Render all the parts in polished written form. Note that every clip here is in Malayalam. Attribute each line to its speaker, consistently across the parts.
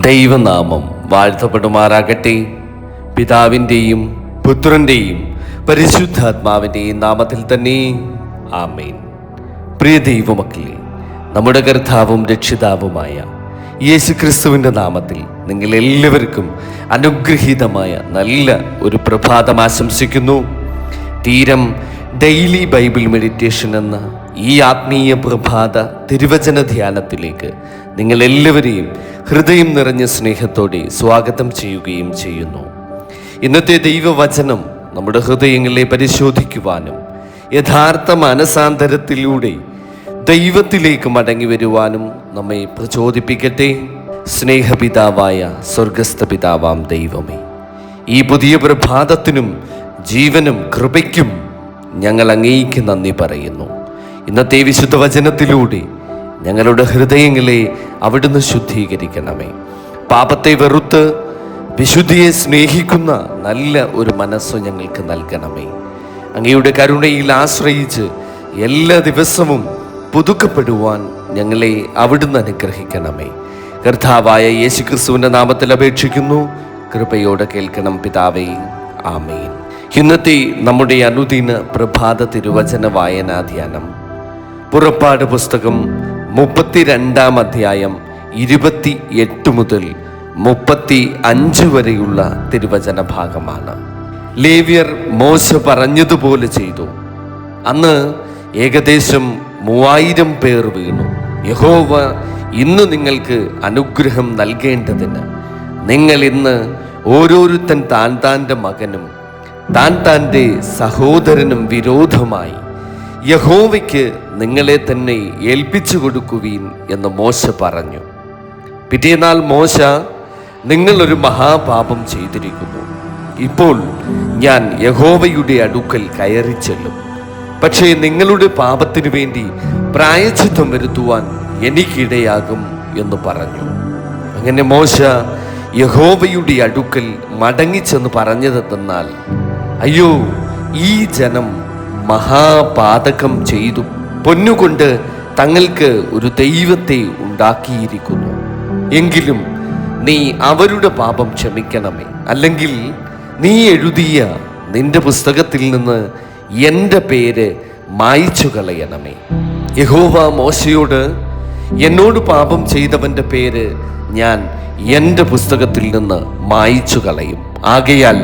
Speaker 1: ദൈവനാമം വാഴ്ത്തപ്പെടുമാറാകട്ടെ. പിതാവിൻ്റെയും പുത്രൻ്റെയും പരിശുദ്ധാത്മാവിൻ്റെയും നാമത്തിൽ തന്നെ ആമേൻ. പ്രിയ ദൈവമക്കളെ, നമ്മുടെ കർത്താവും രക്ഷിതാവുമായ യേശുക്രിസ്തുവിൻ്റെ നാമത്തിൽ നിങ്ങളെല്ലാവർക്കും അനുഗ്രഹീതമായ നല്ല ഒരു പ്രഭാതം ആശംസിക്കുന്നു. തീരം ഡെയിലി ബൈബിൾ മെഡിറ്റേഷൻ എന്ന ഈ ആത്മീയ പ്രഭാത തിരുവചന ധ്യാനത്തിലേക്ക് നിങ്ങളെല്ലാവരെയും ഹൃദയം നിറഞ്ഞ സ്നേഹത്തോടെ സ്വാഗതം ചെയ്യുകയും ചെയ്യുന്നു. ഇന്നത്തെ ദൈവവചനം നമ്മുടെ ഹൃദയങ്ങളെ പരിശോധിക്കുവാനും യഥാർത്ഥ മനസാന്തരത്തിലൂടെ ദൈവത്തിലേക്ക് മടങ്ങി വരുവാനും നമ്മെ പ്രചോദിപ്പിക്കട്ടെ. സ്നേഹപിതാവായ സ്വർഗസ്ഥ പിതാവാം ദൈവമേ, ഈ പുതിയ പ്രഭാതത്തിനും ജീവനും കൃപയ്ക്കും ഞങ്ങൾ അങ്ങേയ്ക്ക് നന്ദി പറയുന്നു. ഇന്നത്തെ വിശുദ്ധ വചനത്തിലൂടെ ഞങ്ങളുടെ ഹൃദയങ്ങളെ അവിടുന്ന് ശുദ്ധീകരിക്കണമേ. പാപത്തെ വെറുത്ത് വിശുദ്ധിയെ സ്നേഹിക്കുന്ന നല്ല ഒരു മനസ്സ് ഞങ്ങൾക്ക് നൽകണമേ. അങ്ങയുടെ കരുണയിൽ ആശ്രയിച്ച് എല്ലാ ദിവസവും പുതുക്കപ്പെടുവാൻ ഞങ്ങളെ അവിടുന്ന് അനുഗ്രഹിക്കണമേ. കർത്താവായ യേശുക്രിസ്തുവിൻ്റെ നാമത്തിൽ അപേക്ഷിക്കുന്നു. കൃപയോടെ കേൾക്കണം പിതാവേ, ആമേൻ. ഇന്നത്തെ നമ്മുടെ അനുദിന പ്രഭാത തിരുവചന വായനാധ്യാനം പുറപ്പാട് പുസ്തകം 32 അധ്യായം 28 മുതൽ 35 വരെയുള്ള തിരുവചന ഭാഗമാണ്. ലേവ്യർ മോശ പറഞ്ഞതുപോലെ ചെയ്തു. അന്ന് ഏകദേശം 3000 പേർ വീണു. യഹോവ ഇന്ന് നിങ്ങൾക്ക് അനുഗ്രഹം നൽകേണ്ടതിന് നിങ്ങൾ ഇന്ന് ഓരോരുത്തൻ താൻ്റെ മകനും താൻ്റെ സഹോദരനും വിരോധമായി യഹോവയ്ക്ക് നിങ്ങളെ തന്നെ ഏൽപ്പിച്ചു കൊടുക്കുവീൻ എന്ന് മോശ പറഞ്ഞു. പിറ്റേന്നാൾ മോശ, നിങ്ങളൊരു മഹാപാപം ചെയ്തിരിക്കുന്നു. ഇപ്പോൾ ഞാൻ യഹോവയുടെ അടുക്കൽ കയറി ചെല്ലും. പക്ഷേ നിങ്ങളുടെ പാപത്തിനു വേണ്ടി പ്രായശ്ചിത്തം വരുത്തുവാൻ എനിക്കിടയാകും എന്ന് പറഞ്ഞു. അങ്ങനെ മോശ യഹോവയുടെ അടുക്കൽ മടങ്ങിച്ചെന്ന് പറഞ്ഞതെന്നാൽ, അയ്യോ, ഈ ജനം മഹാപാതകം ചെയ്തു. പൊന്നുകൊണ്ട് തങ്ങൾക്ക് ഒരു ദൈവത്തെ ഉണ്ടാക്കിയിരിക്കുന്നു. എങ്കിലും നീ അവരുടെ പാപം ക്ഷമിക്കണമേ, അല്ലെങ്കിൽ നീ എഴുതിയ നിന്റെ പുസ്തകത്തിൽ നിന്ന് എൻ്റെ പേര് മായ്ച്ചു കളയണമേ. യഹോവ മോശയോട്, എന്നോട് പാപം ചെയ്തവൻ്റെ പേര് ഞാൻ എൻ്റെ പുസ്തകത്തിൽ നിന്ന് മായ്ച്ചു കളയും. ആകയാൽ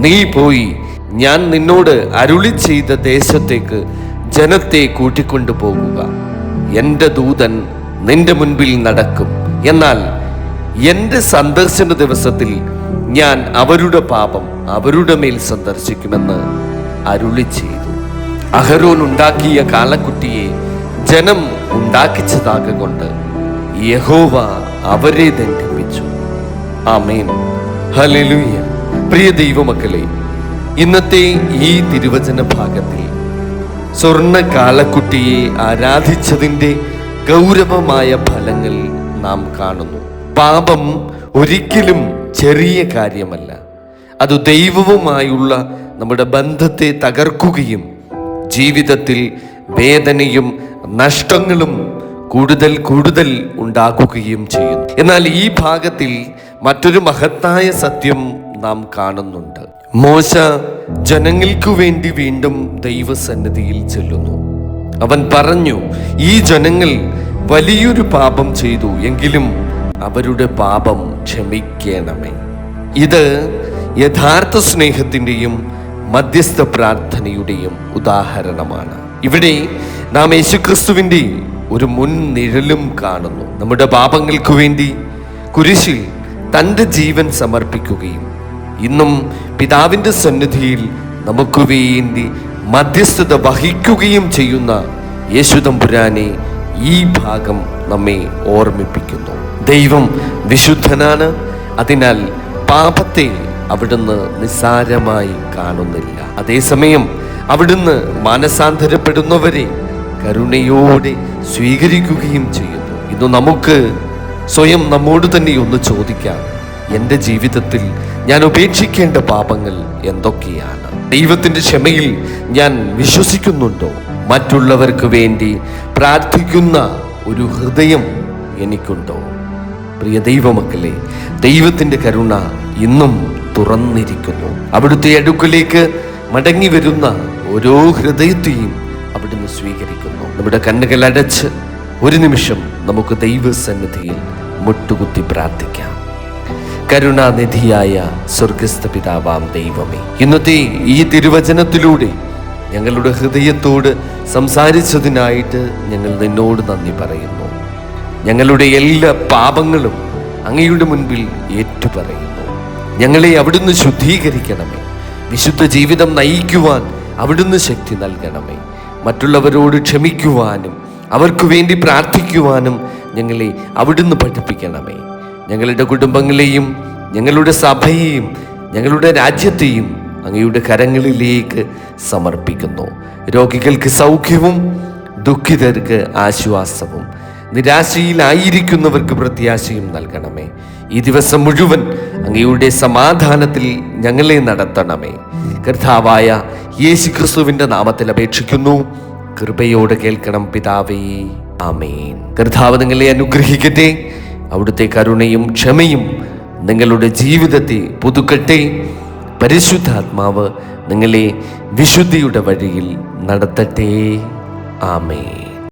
Speaker 1: നീ പോയി ഞാൻ നിന്നോട് അരുളി ചെയ്ത ദേശത്തേക്ക് ജനത്തെ കൂട്ടിക്കൊണ്ടു പോകുക. എൻ്റെ ദൂതൻ നിന്റെ മുൻപിൽ നടക്കും. എന്നാൽ എൻ്റെ സന്ദർശന ദിവസത്തിൽ ഞാൻ അവരുടെ പാപം അവരുടെ മേൽ സന്ദർശിക്കുമെന്ന് അരുളി ചെയ്തു. അഹരോൻ ഉണ്ടാക്കിയ കാളക്കുട്ടിയെ ജനം ഉണ്ടാക്കിച്ചതാകൊണ്ട് യഹോവ അവരെ ദണ്ഡിപ്പിച്ചു. ആമേൻ, ഹല്ലേലൂയ. പ്രിയ ദൈവമക്കളെ, ഇന്നത്തെ ഈ തിരുവചന ഭാഗത്തിൽ സ്വർണ്ണ കാളക്കുട്ടിയെ ആരാധിച്ചതിൻ്റെ ഗൗരവമായ ഫലങ്ങൾ നാം കാണുന്നു. പാപം ഒരിക്കലും ചെറിയ കാര്യമല്ല. അത് ദൈവവുമായുള്ള നമ്മുടെ ബന്ധത്തെ തകർക്കുകയും ജീവിതത്തിൽ വേദനയും നഷ്ടങ്ങളും കൂടുതൽ ഉണ്ടാക്കുകയും ചെയ്യുന്നു. എന്നാൽ ഈ ഭാഗത്തിൽ മറ്റൊരു മഹത്തായ സത്യം നാം കാണുന്നുണ്ട്. മോശ ജനങ്ങൾക്കു വേണ്ടി വീണ്ടും ദൈവസന്നിധിയിൽ ചെല്ലുന്നു. അവൻ പറഞ്ഞു, ഈ ജനങ്ങൾ വലിയൊരു പാപം ചെയ്തു, എങ്കിലും അവരുടെ പാപം ക്ഷമിക്കണമേ. ഇത് യഥാർത്ഥ സ്നേഹത്തിൻ്റെയും മധ്യസ്ഥ പ്രാർത്ഥനയുടെയും ഉദാഹരണമാണ്. ഇവിടെ നാം യേശുക്രിസ്തുവിൻ്റെ ഒരു മുൻനിഴലും കാണുന്നു. നമ്മുടെ പാപങ്ങൾക്ക് വേണ്ടി കുരിശിൽ തൻ്റെ ജീവൻ സമർപ്പിക്കുകയും ഇന്നും പിതാവിൻ്റെ സന്നിധിയിൽ നമുക്ക് വേണ്ടി മധ്യസ്ഥത വഹിക്കുകയും ചെയ്യുന്ന യേശു തമ്പുരാനെ ഈ ഭാഗം നമ്മെ ഓർമ്മിപ്പിക്കുന്നു. ദൈവം വിശുദ്ധനാണ്. അതിനാൽ പാപത്തെ അവിടുന്ന് നിസ്സാരമായി കാണുന്നില്ല. അതേസമയം അവിടുന്ന് മാനസാന്തരപ്പെടുന്നവരെ കരുണയോടെ സ്വീകരിക്കുകയും ചെയ്യുന്നു. ഇന്ന് നമുക്ക് സ്വയം നമ്മോട് തന്നെ ഒന്ന് ചോദിക്കാം, എൻ്റെ ജീവിതത്തിൽ ഞാൻ ഉപേക്ഷിക്കേണ്ട പാപങ്ങൾ എന്തൊക്കെയാണ്? ദൈവത്തിൻ്റെ ക്ഷമയിൽ ഞാൻ വിശ്വസിക്കുന്നുണ്ടോ? മറ്റുള്ളവർക്ക് വേണ്ടി പ്രാർത്ഥിക്കുന്ന ഒരു ഹൃദയം എനിക്കുണ്ടോ? പ്രിയ ദൈവമക്കളെ, ദൈവത്തിൻ്റെ കരുണ ഇന്നും തുറന്നിരിക്കുന്നു. അവിടുത്തെ അടുക്കലേക്ക് മടങ്ങി വരുന്ന ഓരോ ഹൃദയത്തെയും അവിടുന്ന് സ്വീകരിക്കുന്നു. നമ്മുടെ കണ്ണുകൾ അടച്ച് ഒരു നിമിഷം നമുക്ക് ദൈവസന്നിധിയിൽ മുട്ടുകുത്തി പ്രാർത്ഥിക്കാം. കരുണാനിധിയായ സ്വർഗസ്ഥ പിതാവാം ദൈവമേ, ഇന്നത്തെ ഈ തിരുവചനത്തിലൂടെ ഞങ്ങളുടെ ഹൃദയത്തോട് സംസാരിച്ചതിനായിട്ട് ഞങ്ങൾ നിന്നോട് നന്ദി പറയുന്നു. ഞങ്ങളുടെ എല്ലാ പാപങ്ങളും അങ്ങയുടെ മുൻപിൽ ഏറ്റുപറയുന്നു. ഞങ്ങളെ അവിടുന്ന് ശുദ്ധീകരിക്കണമേ. വിശുദ്ധ ജീവിതം നയിക്കുവാൻ അവിടുന്ന് ശക്തി നൽകണമേ. മറ്റുള്ളവരോട് ക്ഷമിക്കുവാനും അവർക്ക് വേണ്ടി പ്രാർത്ഥിക്കുവാനും ഞങ്ങളെ അവിടുന്ന് പഠിപ്പിക്കണമേ. ഞങ്ങളുടെ കുടുംബങ്ങളെയും ഞങ്ങളുടെ സഭയെയും ഞങ്ങളുടെ രാജ്യത്തെയും അങ്ങയുടെ കരങ്ങളിലേക്ക് സമർപ്പിക്കുന്നു. രോഗികൾക്ക് സൗഖ്യവും ദുഃഖിതർക്ക് ആശ്വാസവും നിരാശയിലായിരിക്കുന്നവർക്ക് പ്രത്യാശയും നൽകണമേ. ഈ ദിവസം മുഴുവൻ അങ്ങയുടെ സമാധാനത്തിൽ ഞങ്ങളെ നടത്തണമേ. കർത്താവായ യേശുക്രിസ്തുവിന്റെ നാമത്തിൽ അപേക്ഷിക്കുന്നു. കൃപയോടെ കേൾക്കണം പിതാവേ. ആമേൻ. കർത്താവ് നിങ്ങളെ അനുഗ്രഹിക്കട്ടെ. അവിടുത്തെ കരുണയും ക്ഷമയും നിങ്ങളുടെ ജീവിതത്തെ പുതുക്കട്ടെ. പരിശുദ്ധാത്മാവ് നിങ്ങളെ വിശുദ്ധിയുടെ വഴിയിൽ നടത്തട്ടെ. ആമേൻ.